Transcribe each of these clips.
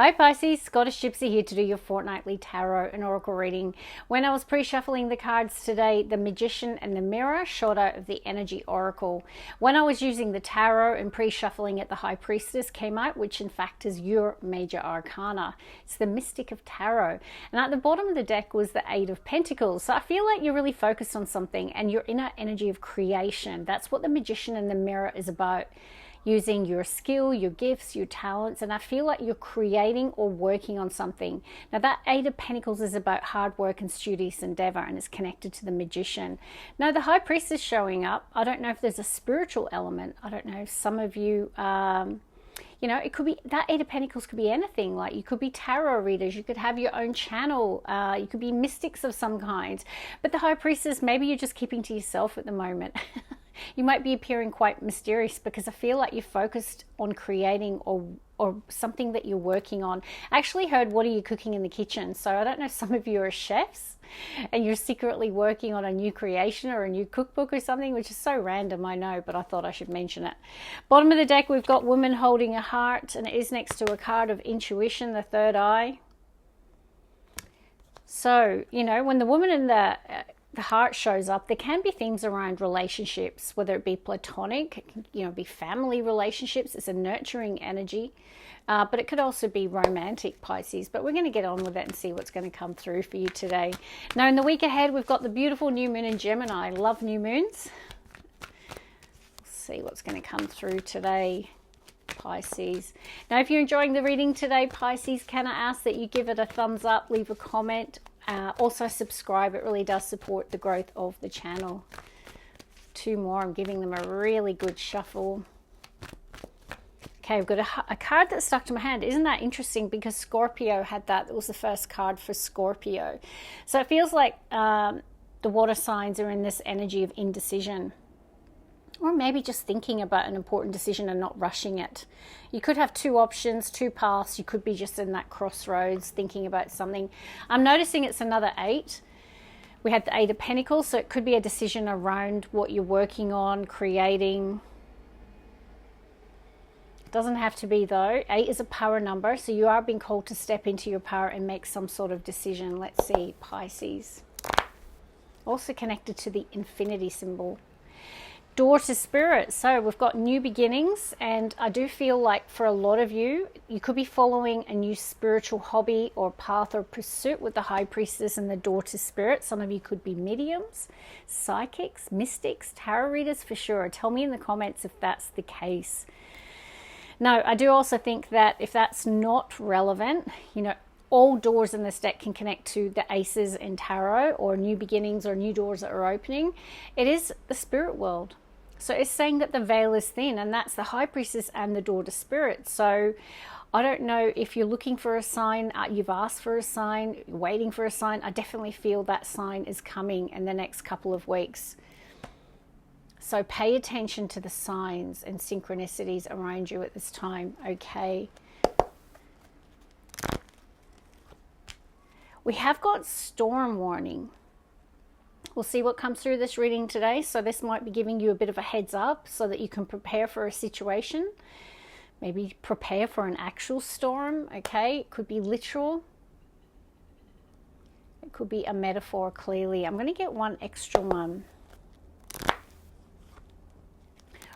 Hi Pisces, Scottish Gypsy here to do your fortnightly tarot and oracle reading. When I was pre-shuffling the cards today, the Magician and the Mirror shot out of the Energy Oracle. When I was using the tarot and pre-shuffling it, the High Priestess came out, which in fact is your major arcana. It's the Mystic of Tarot. And at the bottom of the deck was the Eight of Pentacles. So I feel like you're really focused on something and you're in an energy of creation. That's what the Magician and the Mirror is about. Using your skill, your gifts, your talents, and I feel like you're creating or working on something. Now that Eight of Pentacles is about hard work and studious endeavor, and is connected to the Magician. Now the High Priestess is showing up. I don't know if there's a spiritual element. I don't know if some of you, you know, it could be that Eight of Pentacles could be anything. Like you could be tarot readers, you could have your own channel, you could be mystics of some kind. But the High Priestess, maybe you're just keeping to yourself at the moment. You might be appearing quite mysterious because I feel like you're focused on creating or something that you're working on. I actually heard, what are you cooking in the kitchen? So I don't know if some of you are chefs and you're secretly working on a new creation or a new cookbook or something, which is so random, I know, but I thought I should mention it. Bottom of the deck, we've got Woman Holding a Heart, and it is next to a card of intuition, the third eye. So, you know, when the woman in the heart shows up, there can be themes around relationships, whether it be platonic, you know, be family relationships. It's a nurturing energy, but it could also be romantic, Pisces. But we're going to get on with it and see what's going to come through for you today. Now, in the week ahead, we've got the beautiful new moon in Gemini. I love new moons. Let's see what's going to come through today, Pisces. Now, if you're enjoying the reading today, Pisces, can I ask that you give it a thumbs up, leave a comment, also subscribe. It really does support the growth of the channel. Two more. I'm giving them a really good shuffle. Okay, I've got a card that stuck to my hand. Isn't that interesting? Because Scorpio had that. It was the first card for Scorpio. So it feels like the water signs are in this energy of indecision. Or maybe just thinking about an important decision and not rushing it. You could have two options, two paths. You could be just in that crossroads thinking about something. I'm noticing it's another eight. We had the Eight of Pentacles, so it could be a decision around what you're working on, creating. It doesn't have to be though. Eight is a power number, so you are being called to step into your power and make some sort of decision. Let's see, Pisces. Also connected to the infinity symbol. Door to Spirit. So we've got new beginnings, and I do feel like for a lot of you, you could be following a new spiritual hobby or path or pursuit with the High Priestess and the Door to Spirit. Some of you could be mediums, psychics, mystics, tarot readers for sure. Tell me in the comments if that's the case. Now, I do also think that if that's not relevant, you know, all doors in this deck can connect to the aces in tarot, or new beginnings or new doors that are opening. It is the spirit world. So it's saying that the veil is thin, and that's the High Priestess and the Door to Spirit. So I don't know if you're looking for a sign, you've asked for a sign, waiting for a sign. I definitely feel that sign is coming in the next couple of weeks. So pay attention to the signs and synchronicities around you at this time, okay? We have got storm warning. We'll see what comes through this reading today. So this might be giving you a bit of a heads up so that you can prepare for a situation. Maybe prepare for an actual storm, okay? It could be literal. It could be a metaphor, clearly. I'm going to get one extra one.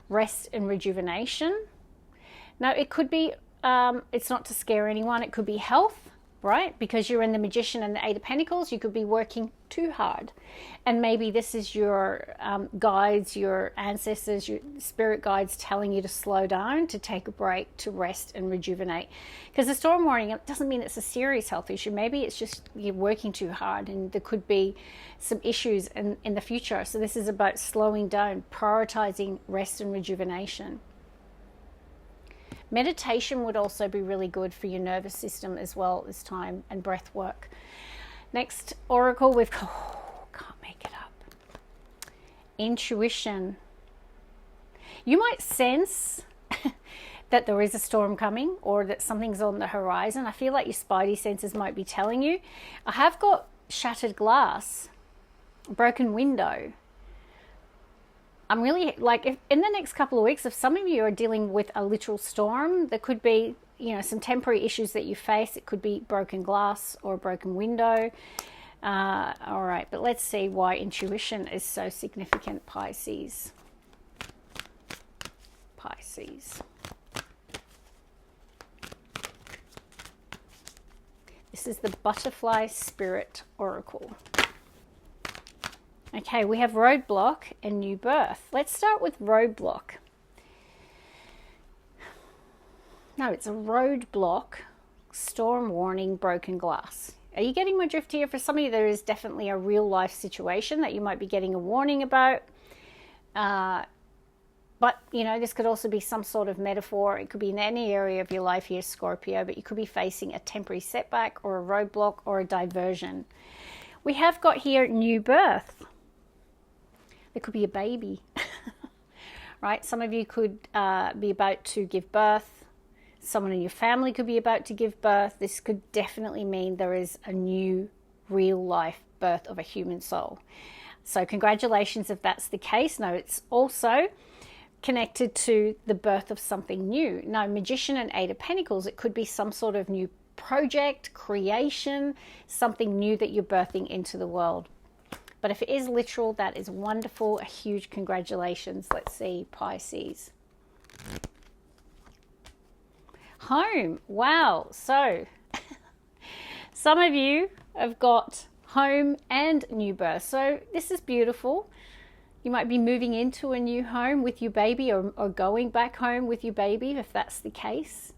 Rest and rejuvenation. Now, it could be, it's not to scare anyone. It could be health. Right? Because you're in the Magician and the Eight of Pentacles, you could be working too hard. And maybe this is your guides, your ancestors, your spirit guides telling you to slow down, to take a break, to rest and rejuvenate. Because the storm warning, it doesn't mean it's a serious health issue. Maybe it's just you're working too hard and there could be some issues in the future. So this is about slowing down, prioritizing rest and rejuvenation. Meditation would also be really good for your nervous system as well at this time, and breath work. Next oracle, we've got, can't make it up. Intuition. You might sense that there is a storm coming or that something's on the horizon. I feel like your spidey senses might be telling you. I have got shattered glass, broken window. I'm really like, if in the next couple of weeks, if some of you are dealing with a literal storm, there could be, some temporary issues that you face. It could be broken glass or a broken window. All right, but let's see why intuition is so significant, Pisces. Pisces. This is the Butterfly Spirit Oracle. Okay, we have roadblock and new birth. Let's start with roadblock. No, it's a roadblock, storm warning, broken glass. Are you getting my drift here? For some of you, there is definitely a real life situation that you might be getting a warning about. But, this could also be some sort of metaphor. It could be in any area of your life here, Scorpio, but you could be facing a temporary setback or a roadblock or a diversion. We have got here new birth. There could be a baby, right? Some of you could be about to give birth. Someone in your family could be about to give birth. This could definitely mean there is a new real life birth of a human soul. So congratulations if that's the case. No, it's also connected to the birth of something new. Now, Magician and Eight of Pentacles, it could be some sort of new project, creation, something new that you're birthing into the world. But if it is literal, that is wonderful. A huge congratulations. Let's see, Pisces. Home. Wow. So some of you have got home and new birth. So this is beautiful. You might be moving into a new home with your baby or going back home with your baby if that's the case.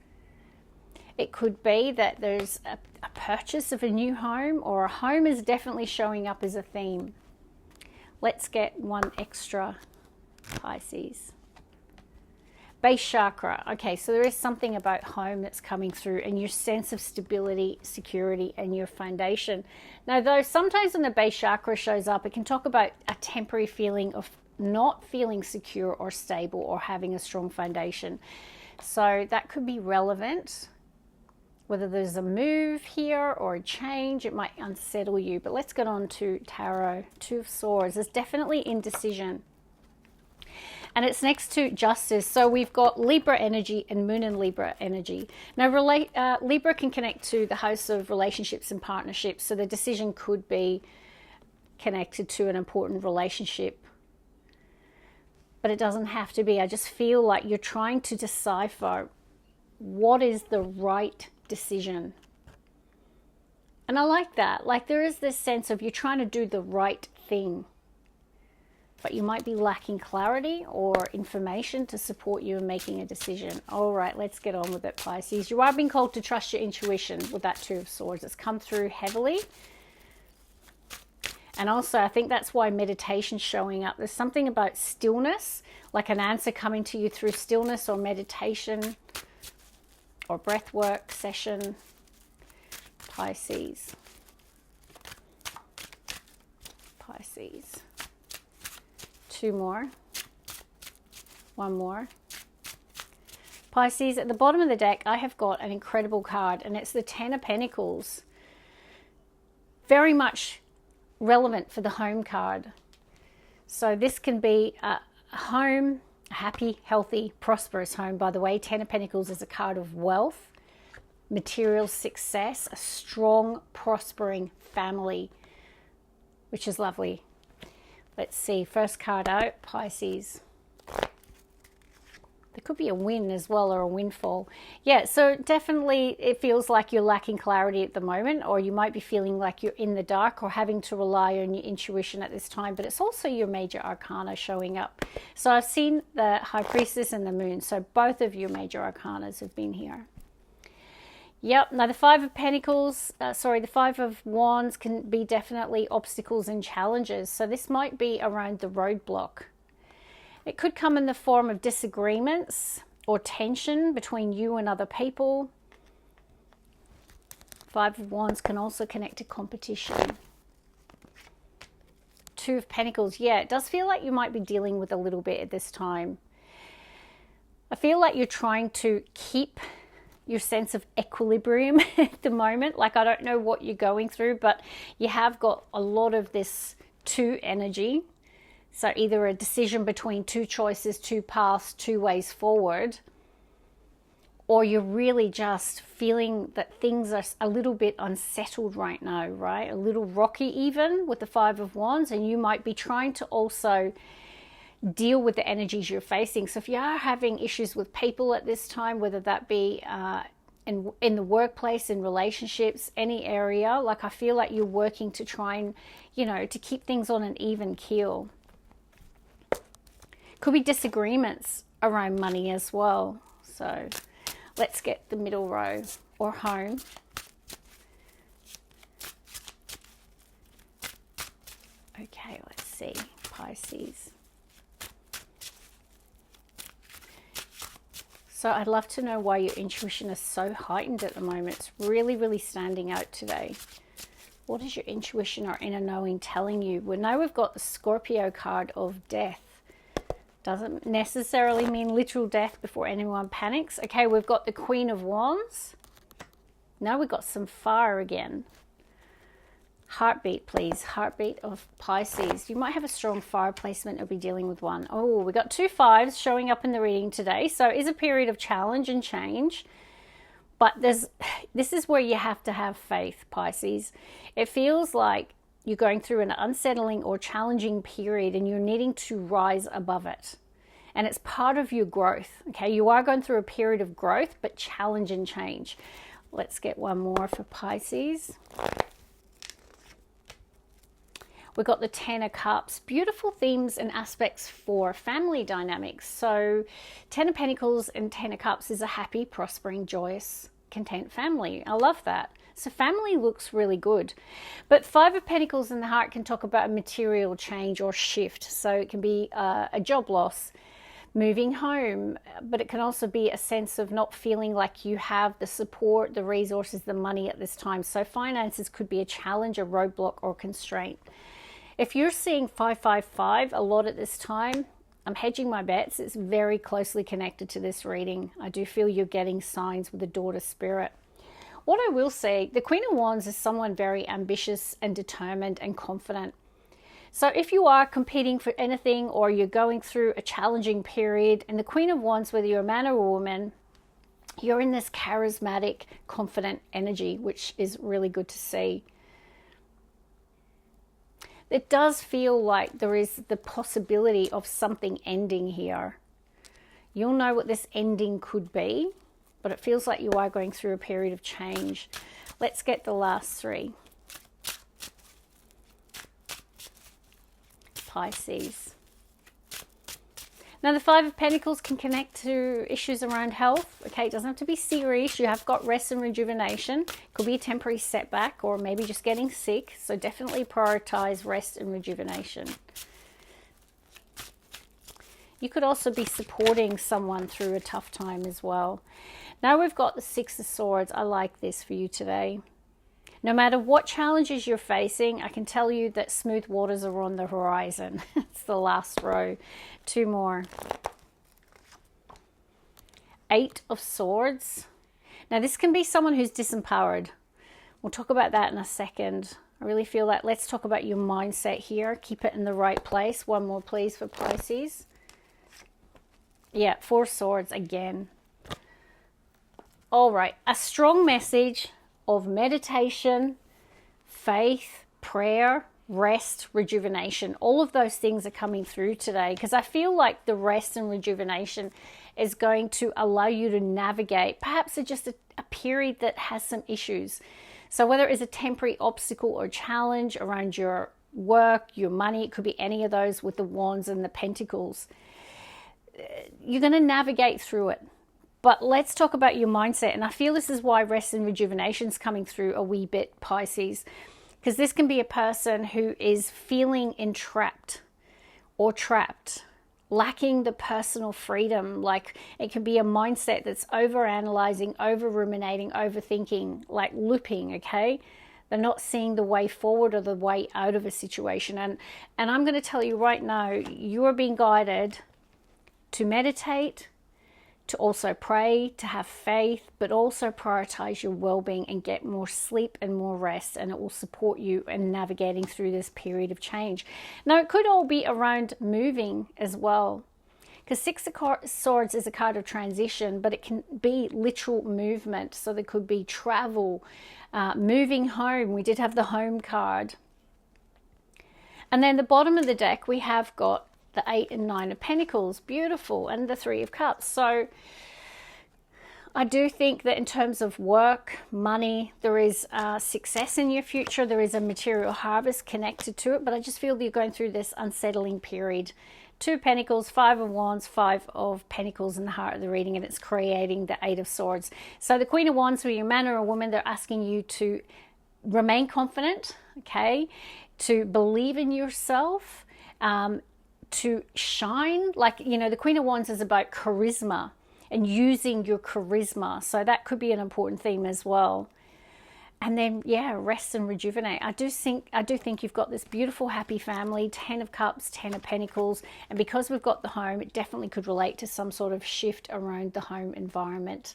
It could be that there's a purchase of a new home, or a home is definitely showing up as a theme. Let's get one extra, Pisces. Base chakra. Okay, so there is something about home that's coming through and your sense of stability, security, and your foundation. Now, though, sometimes when the base chakra shows up, it can talk about a temporary feeling of not feeling secure or stable or having a strong foundation. So that could be relevant. Whether there's a move here or a change, it might unsettle you. But let's get on to Tarot. Two of Swords. There's definitely indecision. And it's next to Justice. So we've got Libra energy and Moon and Libra energy. Now, Libra can connect to the house of relationships and partnerships. So the decision could be connected to an important relationship. But it doesn't have to be. I just feel like you're trying to decipher what is the right decision. And I like that. Like, there is this sense of you're trying to do the right thing, but you might be lacking clarity or information to support you in making a decision. All right, let's get on with it, Pisces. You are being called to trust your intuition with that Two of Swords. It's come through heavily. And also, I think that's why meditation's showing up. There's something about stillness, like an answer coming to you through stillness or meditation or breath work session, Pisces. Pisces. Two more. One more. Pisces, at the bottom of the deck, I have got an incredible card, and it's the Ten of Pentacles. Very much relevant for the home card. So this can be a home, a happy, healthy, prosperous home. By the way, Ten of Pentacles is a card of wealth, material success, a strong, prospering family, which is lovely. Let's see, first card out, Pisces. There could be a win as well, or a windfall. Yeah, so definitely it feels like you're lacking clarity at the moment, or you might be feeling like you're in the dark or having to rely on your intuition at this time, but it's also your major arcana showing up. So I've seen the High Priestess and the Moon, so both of your major arcanas have been here. Yep, now the Five of Pentacles, the Five of Wands can be definitely obstacles and challenges. So this might be around the roadblock. It could come in the form of disagreements or tension between you and other people. Five of Wands can also connect to competition. Two of Pentacles, yeah, it does feel like you might be dealing with a little bit at this time. I feel like you're trying to keep your sense of equilibrium at the moment. Like, I don't know what you're going through, but you have got a lot of this two energy. So either a decision between two choices, two paths, two ways forward, or you're really just feeling that things are a little bit unsettled right now, right? A little rocky even with the Five of Wands, and you might be trying to also deal with the energies you're facing. So if you are having issues with people at this time, whether that be in the workplace, in relationships, any area, like I feel like you're working to try and, to keep things on an even keel. Could be disagreements around money as well. So let's get the middle row, or home. Okay, let's see, Pisces. So I'd love to know why your intuition is so heightened at the moment. It's really, really standing out today. What is your intuition or inner knowing telling you? Well, now we've got the Scorpio card of death. Doesn't necessarily mean literal death before anyone panics. Okay, we've got the Queen of Wands. Now we've got some fire again. Heartbeat, please. Heartbeat of Pisces. You might have a strong fire placement or be dealing with one. Oh, we got 2 5s showing up in the reading today. So it is a period of challenge and change. But this is where you have to have faith, Pisces. It feels like you're going through an unsettling or challenging period and you're needing to rise above it. And it's part of your growth. Okay, you are going through a period of growth, but challenge and change. Let's get one more for Pisces. We've got the Ten of Cups, beautiful themes and aspects for family dynamics. So Ten of Pentacles and Ten of Cups is a happy, prospering, joyous, content family. I love that. So family looks really good. But Five of Pentacles in the heart can talk about a material change or shift. So it can be a job loss, moving home, but it can also be a sense of not feeling like you have the support, the resources, the money at this time. So finances could be a challenge, a roadblock, or constraint. If you're seeing 555 a lot at this time, I'm hedging my bets. It's very closely connected to this reading. I do feel you're getting signs with the daughter spirit. What I will say, the Queen of Wands is someone very ambitious and determined and confident. So if you are competing for anything or you're going through a challenging period, and the Queen of Wands, whether you're a man or a woman, you're in this charismatic, confident energy, which is really good to see. It does feel like there is the possibility of something ending here. You'll know what this ending could be, but it feels like you are going through a period of change. Let's get the last 3. Pisces. Now the Five of Pentacles can connect to issues around health. Okay, it doesn't have to be serious. You have got rest and rejuvenation. It could be a temporary setback or maybe just getting sick. So definitely prioritize rest and rejuvenation. You could also be supporting someone through a tough time as well. Now we've got the Six of Swords. I like this for you today. No matter what challenges you're facing, I can tell you that smooth waters are on the horizon. It's the last row. 2 more. 8 of Swords. Now this can be someone who's disempowered. We'll talk about that in a second. I really feel that. Let's talk about your mindset here. Keep it in the right place. One more please for Pisces. Yeah, 4 Swords again. All right, a strong message of meditation, faith, prayer, rest, rejuvenation. All of those things are coming through today because I feel like the rest and rejuvenation is going to allow you to navigate perhaps just a period that has some issues. So whether it's a temporary obstacle or challenge around your work, your money, it could be any of those with the Wands and the Pentacles. You're going to navigate through it. But let's talk about your mindset. And I feel this is why rest and rejuvenation is coming through a wee bit, Pisces. Because this can be a person who is feeling entrapped or trapped, lacking the personal freedom. Like it can be a mindset that's over-analyzing, over-ruminating, overthinking, like looping, okay? They're not seeing the way forward or the way out of a situation. And I'm going to tell you right now, you are being guided to meditate, to also pray, to have faith, but also prioritize your well-being and get more sleep and more rest, and it will support you in navigating through this period of change. Now, it could all be around moving as well. because Six of Swords is a card of transition, but it can be literal movement. So there could be travel, moving home. We did have the home card. And then the bottom of the deck, we have got the 8 and 9 of Pentacles, beautiful, and the 3 of Cups. So I do think that in terms of work, money, there is success in your future. There is a material harvest connected to it, but I just feel that you're going through this unsettling period. 2 of Pentacles, 5 of Wands, 5 of Pentacles in the heart of the reading, and it's creating the 8 of Swords. So the Queen of Wands, whether you're a man or a woman, they're asking you to remain confident, okay, to believe in yourself, to shine. Like, you know, the Queen of Wands is about charisma and using your charisma. So that could be an important theme as well. And then, yeah, rest and rejuvenate. I do think you've got this beautiful, happy family, 10 of Cups, 10 of Pentacles. And because we've got the home, it definitely could relate to some sort of shift around the home environment.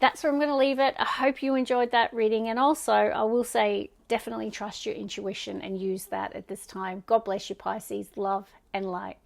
That's where I'm going to leave it. I hope you enjoyed that reading. And also, I will say, definitely trust your intuition and use that at this time. God bless you, Pisces. Love and light.